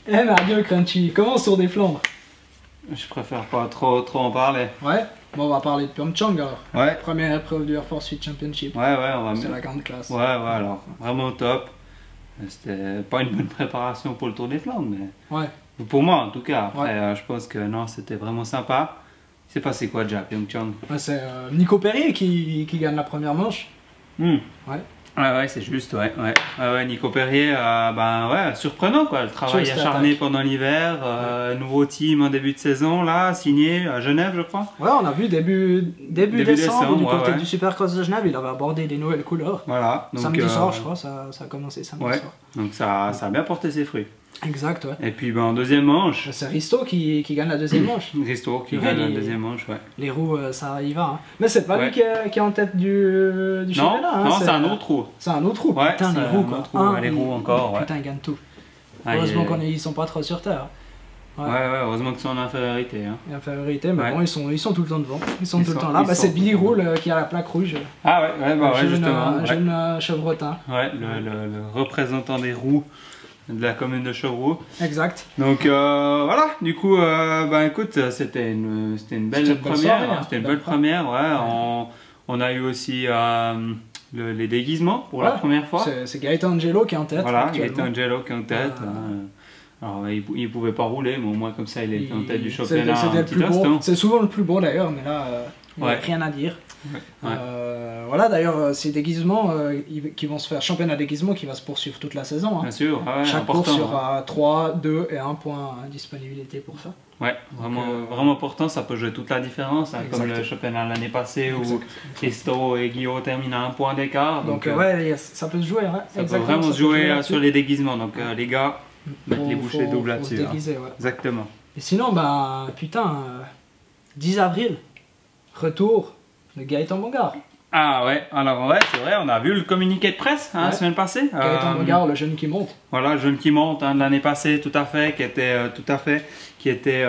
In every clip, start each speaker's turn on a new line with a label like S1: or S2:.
S1: Eh mais adieu Crunchy, comment sur des Flandres?
S2: Je préfère pas trop en parler.
S1: Ouais, bon on va parler de Pyeongchang alors.
S2: Ouais.
S1: Première épreuve du Air Force Suite Championship.
S2: Ouais, on va
S1: C'est la grande classe.
S2: Ouais, alors vraiment top. C'était pas une bonne préparation pour le Tour des Flandres, mais
S1: ouais.
S2: Pour moi en tout cas. Après, je pense que non, c'était vraiment sympa. Il s'est passé quoi déjà, Pyeongchang?
S1: C'est Nico Perrier qui gagne la première manche.
S2: Ouais.
S1: Ouais,
S2: c'est juste, ouais. Nico Perrier, surprenant quoi, le travail acharné pendant l'hiver, nouveau team en début de saison là, signé à Genève je crois.
S1: Ouais, on a vu début décembre du côté du Supercross de Genève, il avait abordé des nouvelles couleurs.
S2: Voilà. Donc,
S1: samedi soir je crois, ça a commencé samedi soir.
S2: Donc ça a bien porté ses fruits.
S1: Exact, ouais.
S2: Et puis en deuxième manche...
S1: C'est Risto qui gagne la deuxième manche.
S2: Risto qui gagne la deuxième manche, ouais.
S1: Les roues, ça y va. Hein. Mais c'est pas lui qui est en tête du championnat.
S2: Non, c'est un autre roue.
S1: C'est un autre roue.
S2: Ouais,
S1: putain, les roues quoi.
S2: Les roues encore,
S1: putain, ils gagnent tout. Heureusement qu'ils sont pas trop sur terre.
S2: Ouais, heureusement qu'ils sont en infériorité. Hein.
S1: Infériorité, mais bon, ils sont tout le temps devant. Ils sont tout le temps là. C'est Billy Roule qui a la plaque rouge.
S2: Ah ouais, justement.
S1: Jeune chevrotin.
S2: Ouais, le représentant des roues de la commune de Chevroux.
S1: Exact.
S2: Donc voilà, du coup, écoute, c'était une belle première. C'était une belle première, ouais. On a eu aussi les déguisements pour la première fois.
S1: C'est Gaëtan Angelo qui est en tête.
S2: Voilà, Gaëtan Angelo qui est en tête. Alors, il pouvait pas rouler, mais au moins comme ça, il était en tête du championnat.
S1: C'est souvent le plus beau d'ailleurs, mais là, il n'y a rien à dire. Voilà, d'ailleurs, ces déguisements qui vont se faire, championnat déguisement qui va se poursuivre toute la saison. Hein.
S2: Bien sûr,
S1: chaque course sera 3, 2 et 1 point de disponibilité pour ça.
S2: Ouais, vraiment important, ça peut jouer toute la différence, hein, comme le championnat l'année passée où Christo et Guillaume terminent à 1 point d'écart.
S1: Donc ouais, ça peut se jouer. Ouais.
S2: Ça peut vraiment se jouer sur les déguisements, donc les gars, mettre les bouchées doubles là-dessus. Exactement.
S1: Et sinon, putain, 10 avril, retour de Gaëtan Bongard.
S2: Ah ouais, alors ouais, c'est vrai, on a vu le communiqué de presse la semaine passée.
S1: Gaëtan Bongard, le jeune qui monte. Voilà,
S2: le jeune qui monte l'année passée, tout à fait, qui était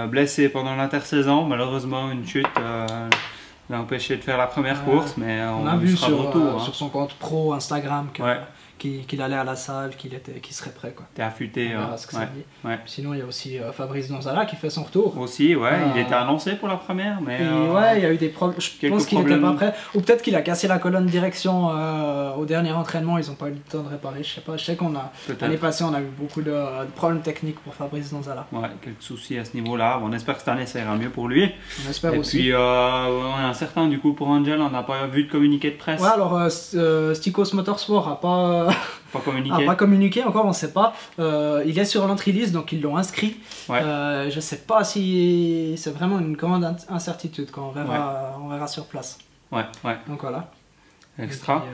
S2: blessé pendant l'intersaison. Malheureusement, une chute l'a empêché de faire la première course, mais
S1: on a vu sur son compte pro Instagram qu'il allait à la salle, qu'il serait prêt. T'es
S2: affûté.
S1: Sinon, il y a aussi Fabrice Donzala qui fait son retour.
S2: Aussi, il était annoncé pour la première, mais...
S1: il y a eu des problèmes. Je pense qu'il n'était pas prêt. Ou peut-être qu'il a cassé la colonne direction au dernier entraînement, ils n'ont pas eu le temps de réparer. Je sais pas, je sais qu'on a... L'année passée, on a eu beaucoup de problèmes techniques pour Fabrice Donzala.
S2: Ouais, quelques soucis à ce niveau-là. On espère que cette année, ça ira mieux pour lui.
S1: On espère aussi.
S2: Et puis, on a un certain, du coup, pour Angel, on n'a pas vu de communiqué de presse.
S1: Ouais, alors, Stikos Motorsport n'a pas communiqué encore, on ne sait pas. Il est sur l'entry list, donc ils l'ont inscrit. Je ne sais pas si c'est vraiment une grande incertitude, quand on verra sur place. Donc voilà.
S2: Extra.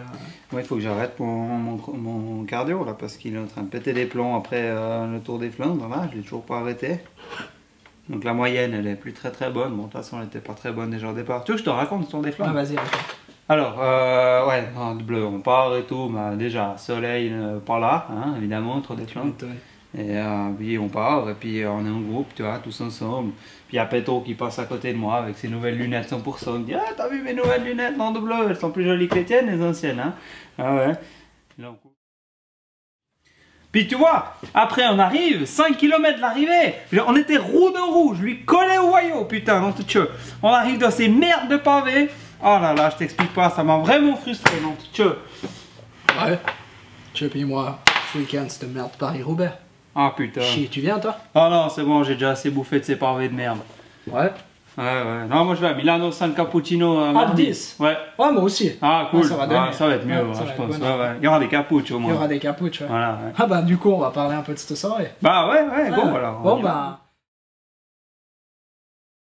S2: Il faut que j'arrête pour mon cardio là, parce qu'il est en train de péter des plombs après le Tour des Flandres. Là, je l'ai toujours pas arrêté. Donc la moyenne, elle est plus très bonne. Bon, de toute façon, elle était pas très bonne déjà au départ. Tu veux que je te raconte le Tour des Flandres?
S1: Vas-y, raconte.
S2: Alors, en bleu, on part et tout, déjà, soleil pas là, hein, évidemment, Tour des Flandres. Et puis on part, et puis on est en groupe, tu vois, tous ensemble. Puis il y a Petro qui passe à côté de moi avec ses nouvelles lunettes 100%. Il me dit, ah, t'as vu mes nouvelles lunettes en bleu, elles sont plus jolies que les tiennes, les anciennes, hein. Ah ouais. Puis tu vois, après on arrive, 5 km de l'arrivée, on était roue de roue, je lui collais au voyau, putain, non, tout chaud. On arrive dans ces merdes de pavés. Oh là là, je t'explique pas, ça m'a vraiment frustré, non, tu veux.
S1: Ouais. Tu puis moi, ce week-end, c'était merde Paris-Roubaix.
S2: Ah putain.
S1: Chier, tu viens toi?
S2: Oh non, c'est bon, j'ai déjà assez bouffé de ces pavés de merde.
S1: Ouais.
S2: Non, moi je vais à Milano San Cappuccino.
S1: Ah, 10.
S2: Ouais,
S1: moi aussi.
S2: Ah, cool.
S1: Ça va
S2: être mieux, je pense. Il y aura des capuches au moins.
S1: Il y aura des capuches, Voilà, Ah, du coup, on va parler un peu de cette soirée.
S2: Bon, voilà.
S1: Bon,